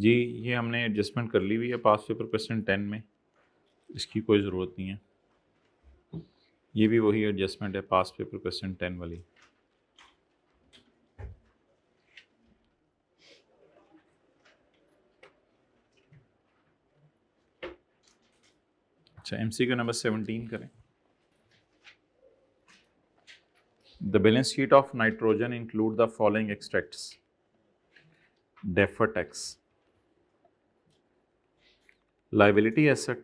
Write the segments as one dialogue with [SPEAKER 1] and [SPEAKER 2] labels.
[SPEAKER 1] जी ये हमने एडजस्टमेंट कर ली हुई है पास पेपर क्वेश्चन 10 में, इसकी कोई ज़रूरत नहीं है। ये भी वही एडजस्टमेंट है पास पेपर क्वेश्चन 10 वाली। अच्छा MCQ नंबर 17 करें। The balance sheet of nitrogen include the following extracts: deferred tax, liability asset,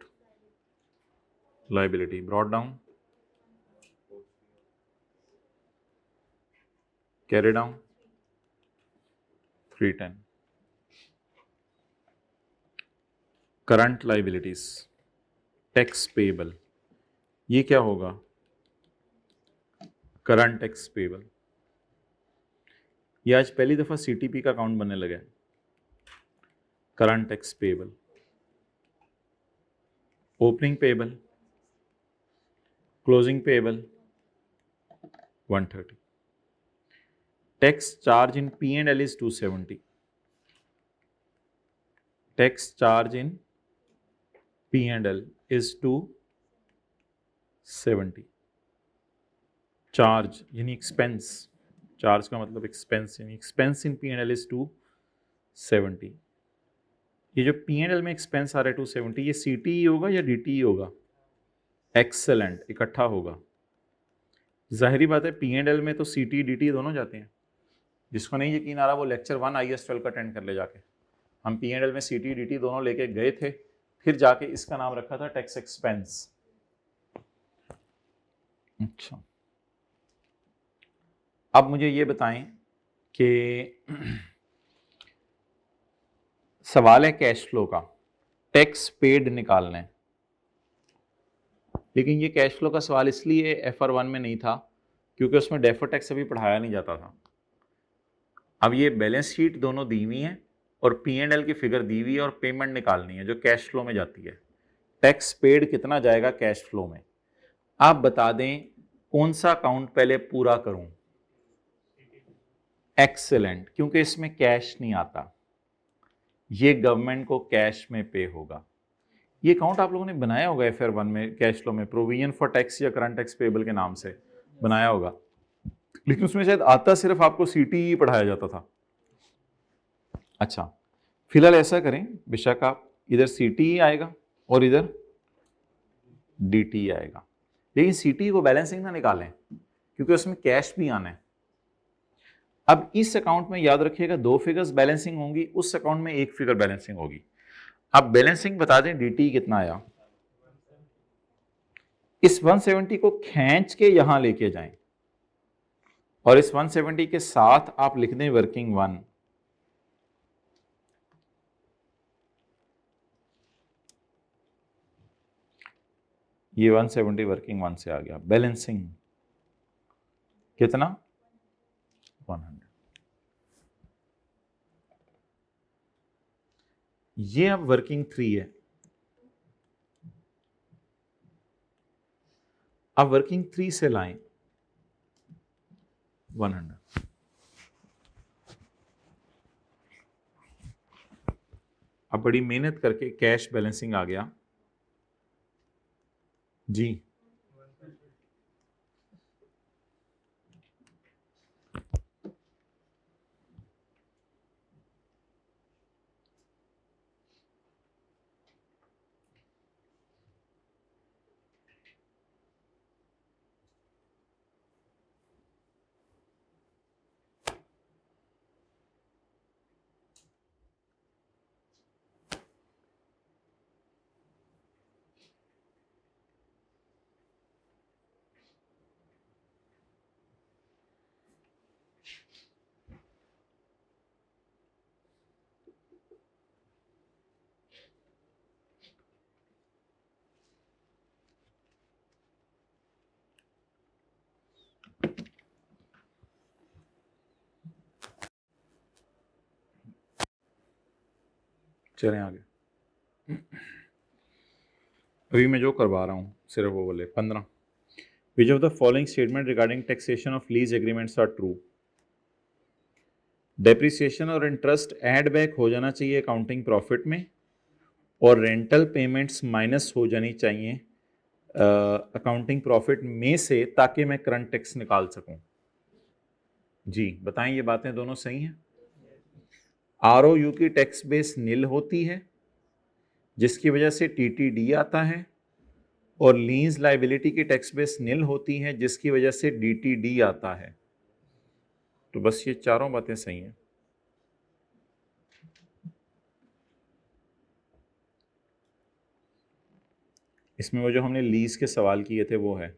[SPEAKER 1] liability brought down, carry down, 310. Current liabilities, tax payable, ये क्या होगा? Current tax payable. ये आज पहली दफा CTP का अकाउंट बनने लगा है। Current tax payable, opening payable, closing payable 130, tax charge in P&L is 270, tax charge in P&L is 270, charge यानी एक्सपेंस, चार्ज का मतलब एक्सपेंस यानी एक्सपेंस इन P&L is 270। ये जो P&L में एक्सपेंस आ रहा है 270, ये CTE होगा या DTE होगा? एक्सेलेंट, इकट्ठा होगा। जाहिरी बात है P&L में तो CTE DTE दोनों जाते हैं। जिसको नहीं यकीन आ रहा वो लेक्चर 1 IAS 12 का अटेंड कर ले जाके। हम P&L में CTE DTE दोनों लेके गए थे, फिर जाके इसका नाम रखा था टैक्स एक्सपेंस। अच्छा, अब मुझे ये बताएं कि सवाल है कैश फ्लो का, टैक्स पेड निकालना है, लेकिन ये कैश फ्लो का सवाल इसलिए FR1 में नहीं था क्योंकि उसमें डेफर्ड टैक्स अभी पढ़ाया नहीं जाता था। अब ये बैलेंस शीट दोनों दी हुई है और P&L की फिगर दी हुई है और पेमेंट निकालनी है जो कैश फ्लो में जाती है। टैक्स पेड कितना जाएगा कैश फ्लो में, आप बता दें कौन सा अकाउंट पहले पूरा करूं? एक्सेलेंट, क्योंकि इसमें कैश नहीं आता, ये गवर्नमेंट को कैश में पे होगा। ये अकाउंट आप लोगों ने बनाया होगा FR1 में कैश फ्लो में, प्रोविजन फॉर टैक्स या करंट टैक्स पेबल के नाम से बनाया होगा, लेकिन उसमें शायद आता सिर्फ आपको CTE पढ़ाया जाता था। अच्छा, फिलहाल ऐसा करें, बेशक आप इधर CTE आएगा और इधर DTE आएगा, लेकिन CTE को बैलेंसिंग ना निकालें क्योंकि उसमें कैश भी आना है। अब इस अकाउंट में याद रखिएगा 2 फिगर्स बैलेंसिंग होंगी, उस अकाउंट में 1 फिगर बैलेंसिंग होगी। अब बैलेंसिंग बता दें DTE कितना आया। इस 170 को खींच के यहां लेके जाएं और इस 170 के साथ आप लिख दें वर्किंग 1। ये 170 वर्किंग 1 से आ गया। बैलेंसिंग कितना? 100। ये अब वर्किंग 3 है। अब वर्किंग 3 से लाएं 100। अब बड़ी मेहनत करके कैश बैलेंसिंग आ गया जी। चलें आगे। अभी मैं जो करवा रहा हूं सिर्फ वो बोले 15। Which of the following statement regarding taxation of lease agreements are true? Depreciation और इंटरेस्ट ऐड बैक हो जाना चाहिए अकाउंटिंग प्रॉफिट में, और रेंटल पेमेंट्स माइनस हो जानी चाहिए अकाउंटिंग प्रॉफिट में से, ताकि मैं करंट टैक्स निकाल सकूं। जी बताएं, ये बातें दोनों सही हैं? आरओयू की टैक्स बेस नील होती है जिसकी वजह से टीटीडी आता है, और लीज लाइबिलिटी की टैक्स बेस नील होती है जिसकी वजह से डीटीडी आता है। तो बस ये चारों बातें सही हैं। इसमें वो जो हमने लीज के सवाल किए थे वो है।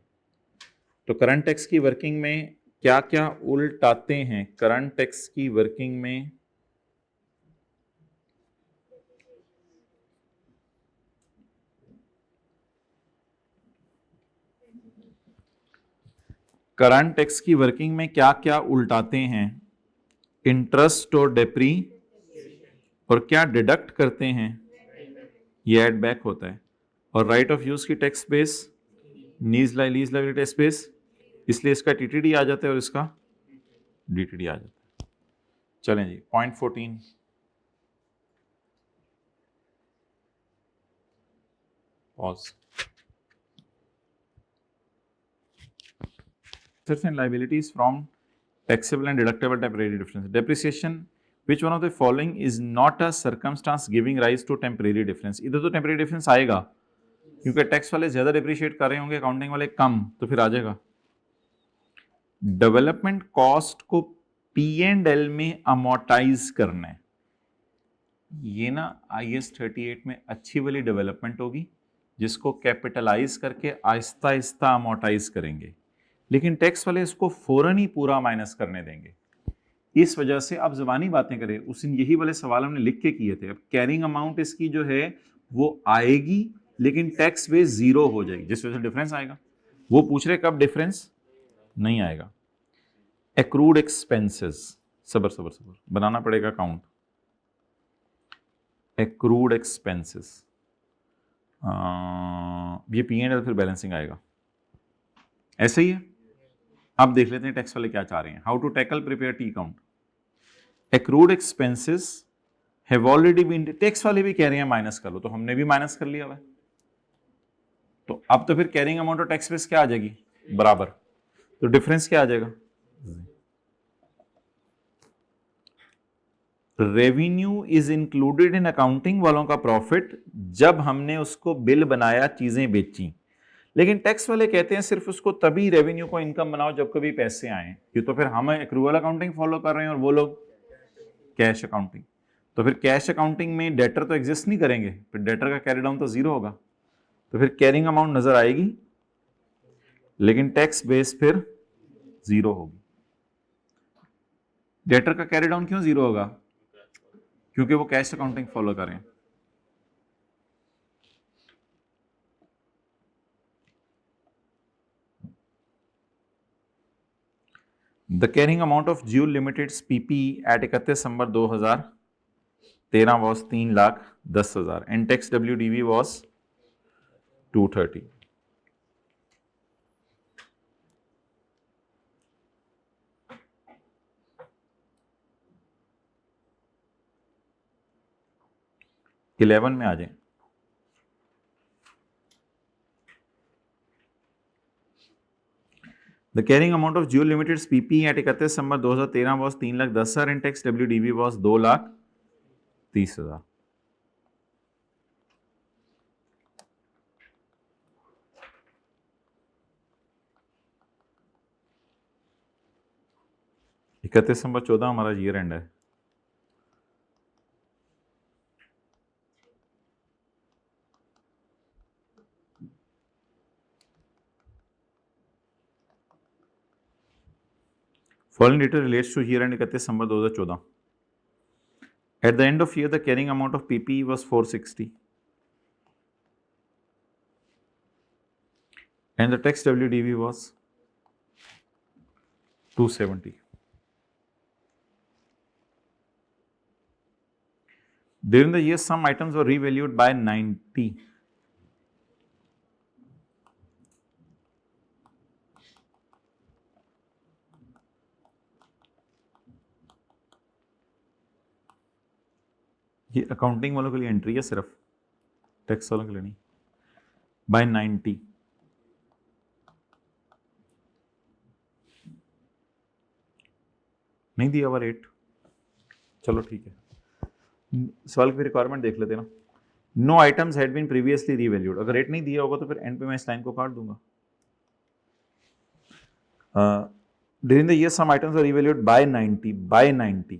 [SPEAKER 1] तो करंट टैक्स की वर्किंग में क्या क्या उल्टाते हैं? करंट टैक्स की वर्किंग में करंट टैक्स की वर्किंग में क्या क्या उल्टाते हैं? इंटरेस्ट और डेप्री, और क्या डिडक्ट करते हैं? ये एड बैक होता है। और राइट ऑफ यूज की tax base lease liability tax base, इसलिए इसका टीटीडी आ जाता है और इसका डीटीडी आ जाता है। चलें जी, point 14। Pause. Assets and liabilities from taxable and deductible temporary difference. Depreciation, which one of the following is not a circumstance giving rise to temporary difference? इधर तो temporary difference आएगा क्योंकि टैक्स वाले ज्यादा डिप्रिशिएट कर रहे होंगे, अकाउंटिंग वाले कम, तो फिर आ जाएगा। डेवलपमेंट कॉस्ट को P&L में अमोर्टाइज करना है, ये ना IAS 38 में अच्छी वाली डेवलपमेंट होगी जिसको कैपिटलाइज करके आहिस्ता आहिस्ता अमोर्टाइज करेंगे, लेकिन टैक्स वाले इसको फौरन ही पूरा माइनस करने देंगे। इस वजह से अब जबानी बातें करें, उस दिन यही वाले सवाल हमने लिख के किए थे। अब कैरिंग अमाउंट इसकी जो है वो आएगी, लेकिन टैक्स बेस जीरो हो जाएगी, जिस वजह से डिफरेंस आएगा। वो पूछ रहे कब डिफरेंस नहीं आएगा। एक्रूड एक्सपेंसेस, सबर सबर सबर बनाना पड़ेगा अकाउंट। एक्रूड एक्सपेंसेस, ये P&L फिर बैलेंसिंग आएगा, ऐसे ही है। अब देख लेते हैं टैक्स वाले क्या चाह रहे हैं। How to tackle prepare T account. Accrued expenses have already been, tax वाले भी कह रहे हैं माइनस कर लो, तो हमने भी माइनस कर लिया हुआ है। तो अब तो फिर कैरिंग अमाउंट और टैक्स बेस क्या आ जाएगी? बराबर। तो डिफरेंस क्या आ जाएगा? Revenue is included in accounting वालों का प्रॉफिट जब हमने उसको बिल बनाया, चीजें बेची, लेकिन टैक्स वाले कहते हैं सिर्फ उसको तभी रेवेन्यू को इनकम बनाओ जब कभी पैसे आए। ये तो फिर हम एक्रूअल अकाउंटिंग फॉलो कर रहे हैं और वो लोग कैश अकाउंटिंग। तो फिर कैश अकाउंटिंग में डेटर तो एग्जिस्ट नहीं करेंगे, फिर डेटर का कैरी डाउन तो जीरो होगा, तो फिर कैरिंग अमाउंट नजर आएगी लेकिन टैक्स बेस फिर जीरो होगी। डेटर का कैरी डाउन क्यों जीरो होगा? क्योंकि वो कैश अकाउंटिंग फॉलो करें। The carrying amount of Jewel Limited PP at 31 December 2013 was 3,10,000 and tax WDV was 230। Eleven में आ जाए। The carrying amount of Jewel Limited's PP at 31 December 2013 was 3,10,000 and tax WDV was 2,30,000। इकतीस दिसंबर 14 हमारा year and है। Following data relates to year end 31 December 2014। At the end of year, the carrying amount of PPE was 460 and the tax WDV was 270। During the year, some items were revalued by 90। ये accounting वालों के लिए entry है सिर्फ, tax वालों के लिए नहीं। बाय 90 नहीं दिया हुआ रेट, चलो ठीक है। सवाल की रिक्वायरमेंट देख लेते ना। No items had been previously revalued, अगर रेट नहीं दिया होगा तो फिर एंड पे मैं इस लाइन को काट दूंगा। During the year some items are revalued by 90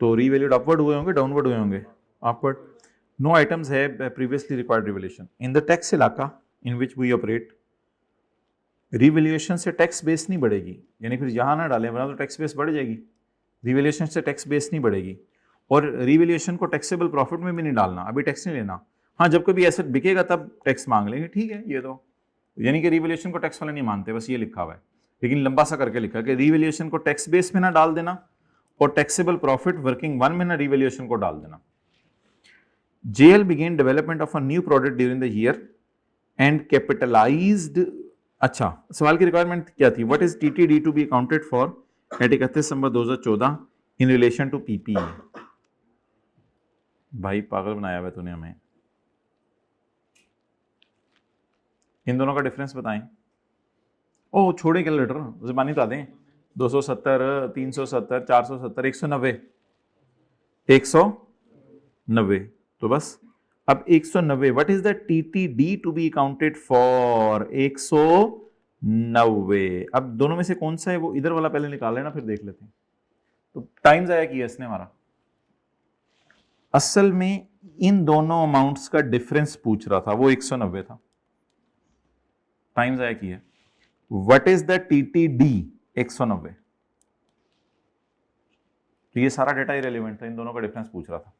[SPEAKER 1] तो रीवैल्यूड अपवर्ड हुए होंगे डाउनवर्ड हुए होंगे, upward. No items have previously required revaluation in the tax इलाका in which we operate. Revaluation से टैक्स बेस नहीं बढ़ेगी, यानी फिर यहां ना डालें वरना तो टैक्स बेस बढ़ जाएगी। रिवैल्यूएशन से टैक्स बेस नहीं बढ़ेगी, और रिवैल्यूएशन को टैक्सेबल प्रॉफिट में भी नहीं डालना, अभी टैक्स नहीं लेना। हाँ, जब कभी एसेट बिकेगा तब टैक्स मांग लेंगे, ठीक है। ये तो यानी कि रिवैल्यूएशन को टैक्स वाले नहीं मानते, बस ये लिखा हुआ है, लेकिन लंबा सा करके लिखा है कि रिवैल्यूएशन को टैक्स बेस में ना डाल देना और टैक्सेबल प्रॉफिट वर्किंग वन में ना रिवैल्यूएशन को डाल देना। JL began development of a new product during the year and capitalized। अच्छा, सवाल की रिक्वायरमेंट क्या थी? What is TTD to be accounted for at 31 December 2014 in relation to PPE? भाई पागल बनाया हुआ तूने हमें। इन दोनों का डिफरेंस बताएं। ओ छोड़े कैलकुलेटर, ज़बानी बता दें। 270, 370, 470, 190, 190 तो बस। अब 190, what is the TTD to be counted for? 190। अब दोनों में से कौन सा है वो इधर वाला पहले निकाल लेना, फिर देख लेते हैं। तो टाइम जाया किया इसने हमारा। असल में इन दोनों अमाउंट्स का डिफरेंस पूछ रहा था, वो 190 था। टाइम जाया किया। What is the TTD? 190। तो ये सारा डेटा इरेलेवेंट था, इन दोनों का डिफरेंस पूछ रहा था।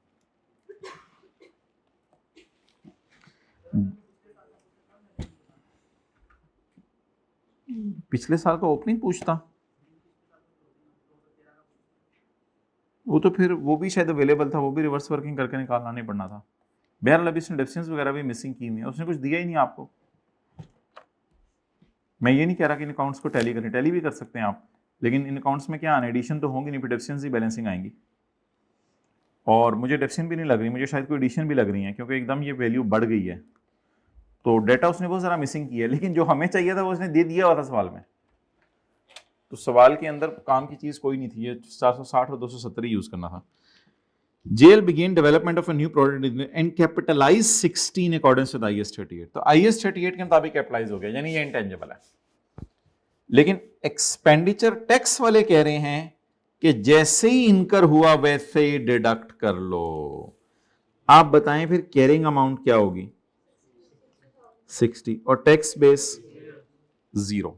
[SPEAKER 1] पिछले साल का ओपनिंग पूछता, वो तो फिर वो भी शायद अवेलेबल था, वो भी रिवर्स वर्किंग करके निकालना नहीं पड़ना था। बहरहाल अभी इसने डेफिशिएंसी वगैरह भी मिसिंग की हुई है, उसने कुछ दिया ही नहीं आपको। मैं ये नहीं कह रहा कि इन अकाउंट्स को टैली करें, टैली भी कर सकते हैं आप, लेकिन इन अकाउंट्स में क्या आना, एडिशन तो होंगी नहीं, फिर डेफिशिएंसी बैलेंसिंग आएंगी। और मुझे डेफिशिएंट भी नहीं लग रही, मुझे शायद कोई एडिशन भी लग रही है, क्योंकि एकदम ये वैल्यू बढ़ गई है। तो डेटा उसने बहुत सारा मिसिंग किया है, लेकिन जो हमें चाहिए था वो उसने दे दिया हुआ था सवाल में। तो सवाल के अंदर काम की चीज कोई नहीं थी, ये 460 और 270 यूज करना था। JL began development of a new product and capitalized 60 in accordance with IAS 38। तो IAS 38 के मुताबिक कैपिटलाइज हो गया, यानी ये इंटेंजिबल है। लेकिन एक्सपेंडिचर टैक्स वाले कह रहे हैं कि जैसे ही इनकर हुआ वैसे ही डिडक्ट कर लो। आप बताएं फिर कैरिंग अमाउंट क्या होगी? 60 और टैक्स बेस 0।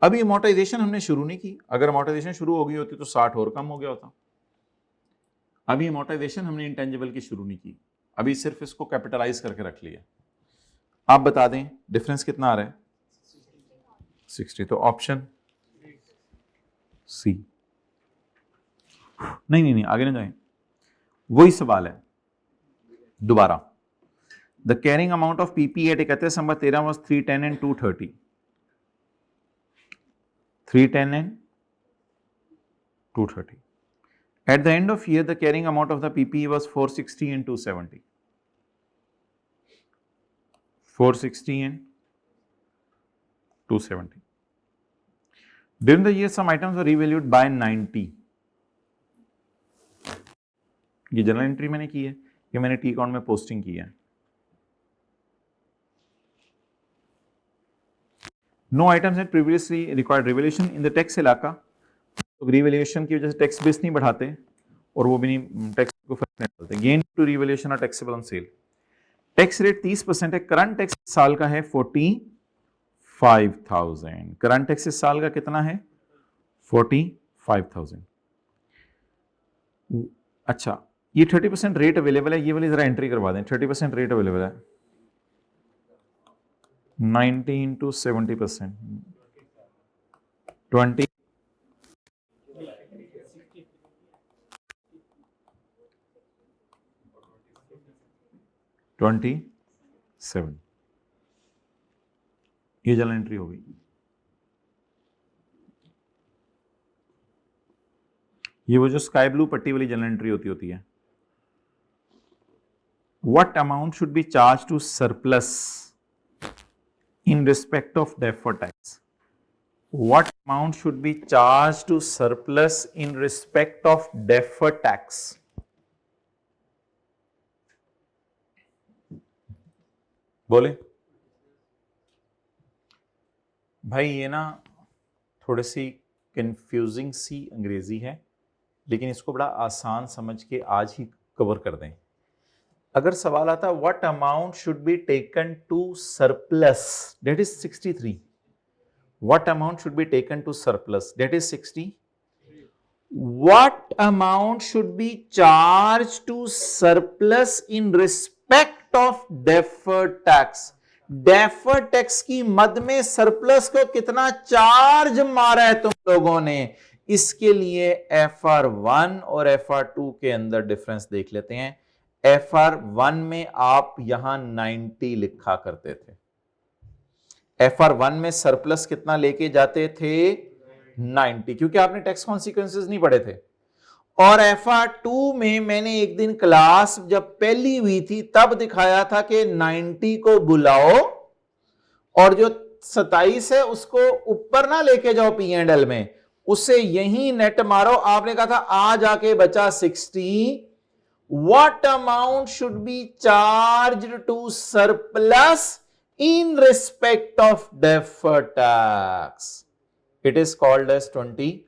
[SPEAKER 1] अभी अमोर्टाइजेशन हमने शुरू नहीं की, अगर अमोर्टाइजेशन शुरू हो गई होती तो 60 और कम हो गया होता। अभी अमोर्टाइजेशन हमने इंटेंजिबल की शुरू नहीं की, अभी सिर्फ इसको कैपिटलाइज करके रख लिया। आप बता दें डिफरेंस कितना आ रहा है? 60। तो ऑप्शन सी। नहीं, आगे ना जाएं, वही सवाल है दोबारा। The carrying amount of PP at 31 December 13 was 310 and 230। 310 and 230. At the end of year, the carrying amount of the PPE was 460 and 270. 460 and 270. During the year, some items were revalued by 90. ये general entry मैंने की है, ये मैंने T account में posting की है। No items had previously required revaluation in the tax इलाका। तो रिवैल्यूएशन की वजह से टैक्स बेस नहीं बढ़ाते और वो भी नहीं टैक्स को फर्क नहीं डालते। गेन टू रिवैल्यूएशन और taxable on sale. Tax rate 30% है, करंट टैक्स साल का है 45,000। करंट टैक्स इस साल का कितना है? 45,000। अच्छा, ये 30% रेट अवेलेबल है, ये वाली जरा एंट्री करवा दें। 30% रेट अवेलेबल है, 90 into 70%, 20 27। ये जनरल एंट्री हो गई। ये वो जो स्काई ब्लू पट्टी वाली जनरल एंट्री होती है, what amount should be charged to surplus in respect of deferred tax? What amount should be charged to surplus in respect of deferred tax? बोले भाई, ये ना थोड़ी सी कंफ्यूजिंग सी अंग्रेजी है, लेकिन इसको बड़ा आसान समझ के आज ही कवर कर दें। अगर सवाल आता what amount should be taken to surplus, that is 63, what amount should be taken to surplus, that is 60, what amount should be charged to surplus in respect of deferred tax, deferred tax की मद में surplus को कितना charge मारा है तुम लोगों ने, इसके लिए FR1 और FR2 के अंदर डिफरेंस देख लेते हैं। FR1 में आप यहां 90 लिखा करते थे, FR1 में सरप्लस कितना लेके जाते थे 90, क्योंकि आपने टैक्स कॉन्सिक्वेंसेस नहीं पढ़े थे। और FR2 में मैंने एक दिन क्लास जब पहली हुई थी तब दिखाया था कि 90 को बुलाओ और जो 27 है उसको ऊपर ना लेके जाओ P&L में, उसे यही नेट मारो। आपने कहा था आ जाके बचा 60, what amount should be charged to surplus in respect of deferred tax, it is called as 20।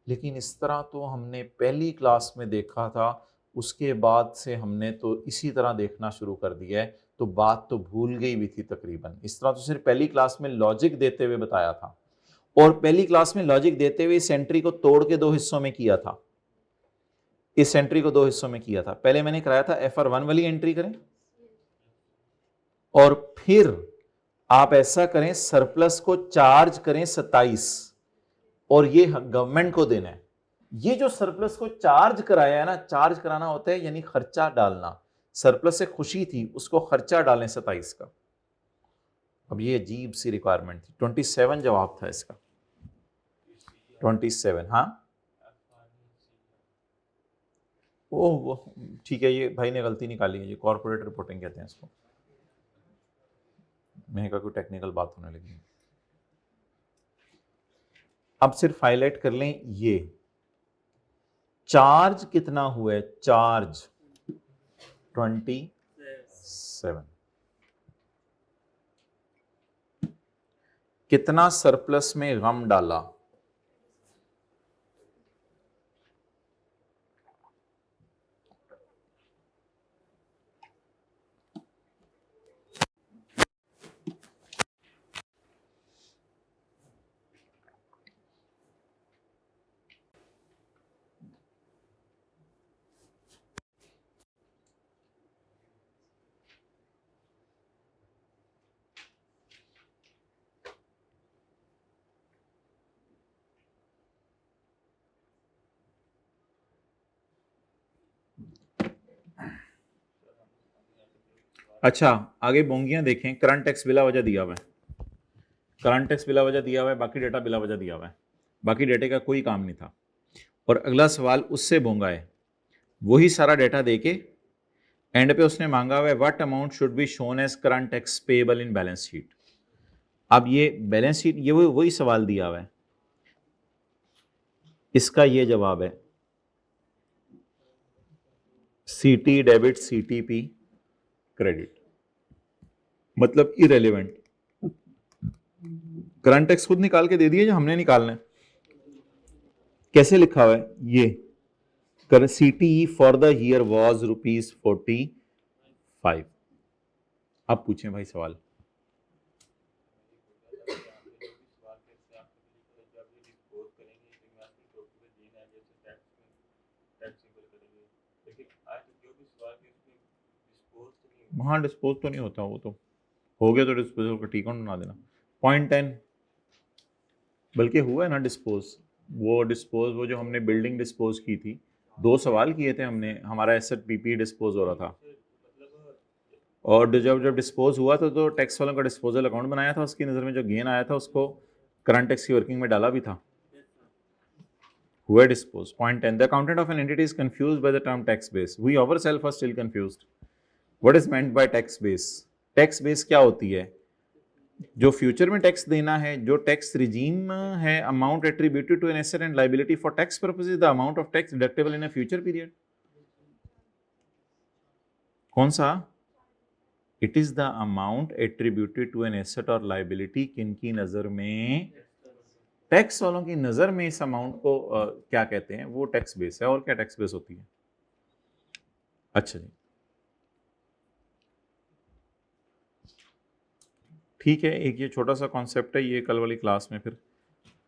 [SPEAKER 1] लेकिन इस तरह तो हमने पहली क्लास में देखा था, उसके बाद से हमने तो इसी तरह देखना शुरू कर दिया है, तो बात तो भूल गई भी थी तकरीबन। इस तरह तो सिर्फ पहली क्लास में लॉजिक देते हुए बताया था, और पहली क्लास में लॉजिक देते हुए इस एंट्री को तोड़ के दो हिस्सों में किया था, इस एंट्री को दो हिस्सों में किया था। पहले मैंने कराया था FR1 वाली एंट्री करें, और फिर आप ऐसा करें सरप्लस को चार्ज करें 27, और ये गवर्नमेंट को देना है। ये जो सरप्लस को चार्ज कराया है ना, चार्ज कराना होता है यानी खर्चा डालना, सरप्लस से खुशी थी उसको खर्चा डालें 27 का। अब ये अजीब सी रिक्वायरमेंट थी। 27 जवाब था इसका, 27। हाँ ओह ठीक है, ये भाई ने गलती निकाली है, ये कॉर्पोरेट रिपोर्टिंग कहते हैं इसको। मैं का कोई टेक्निकल बात होने लगी। अब सिर्फ हाईलाइट कर लें, ये चार्ज कितना हुआ है, चार्ज 27, कितना सरप्लस में गम डाला, अच्छा आगे बोंगियां देखें। करंट टैक्स बिला वजह दिया हुआ है, करंट टैक्स बिला वजह दिया हुआ है, बाकी डेटा बिला वजह दिया हुआ है, बाकी डेटे का कोई काम नहीं था। और अगला सवाल उससे बोंगा है, वही सारा डेटा देके एंड पे उसने मांगा हुआ है what amount should be shown as current tax payable in balance sheet. अब ये बैलेंस शीट, ये वही सवाल दिया हुआ है, इसका ये जवाब है CT डेबिट CTP क्रेडिट, मतलब इरेलीवेंट। करंट टैक्स खुद निकाल के दे दिए जो हमने निकालना है। कैसे लिखा हुआ है ये, CTE for the year was ₹45। अब पूछें भाई सवाल। वहां डिस्पोज तो नहीं होता, वो तो हो गया तो डिस्पोजल का टी काउंट बना देना। 0.10 बल्कि हुआ है ना डिस्पोज, वो डिस्पोज वो जो हमने बिल्डिंग डिस्पोज की थी, 2 सवाल किए थे हमने, हमारा एसेट PP डिस्पोज हो रहा था, और जब डिस्पोज हुआ था तो टैक्स वालों का डिस्पोजल अकाउंट बनाया था, उसकी नज़र में जो गेन आया था उसको करंट टैक्स की वर्किंग में डाला भी था, हुआ dispose. 0.10 the accountant of an entity is confused by the term tax base, we ourselves are still confused. What is meant by tax base? Tax base क्या होती है? जो फ्यूचर में टैक्स देना है, जो टैक्स रिजीम है, amount attributed to an asset and liability for tax purposes, the amount of tax deductible in a future period. कौन सा? It is the amount attributed to an asset और liability, किनकी नजर में? टैक्स वालों की नजर में इस अमाउंट को क्या कहते हैं? वो टैक्स बेस है। और क्या टैक्स बेस होती है? अच्छा जी, ठीक है। एक ये छोटा सा कॉन्सेप्ट है, ये कल वाली क्लास में फिर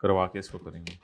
[SPEAKER 1] करवा के इसको करेंगे।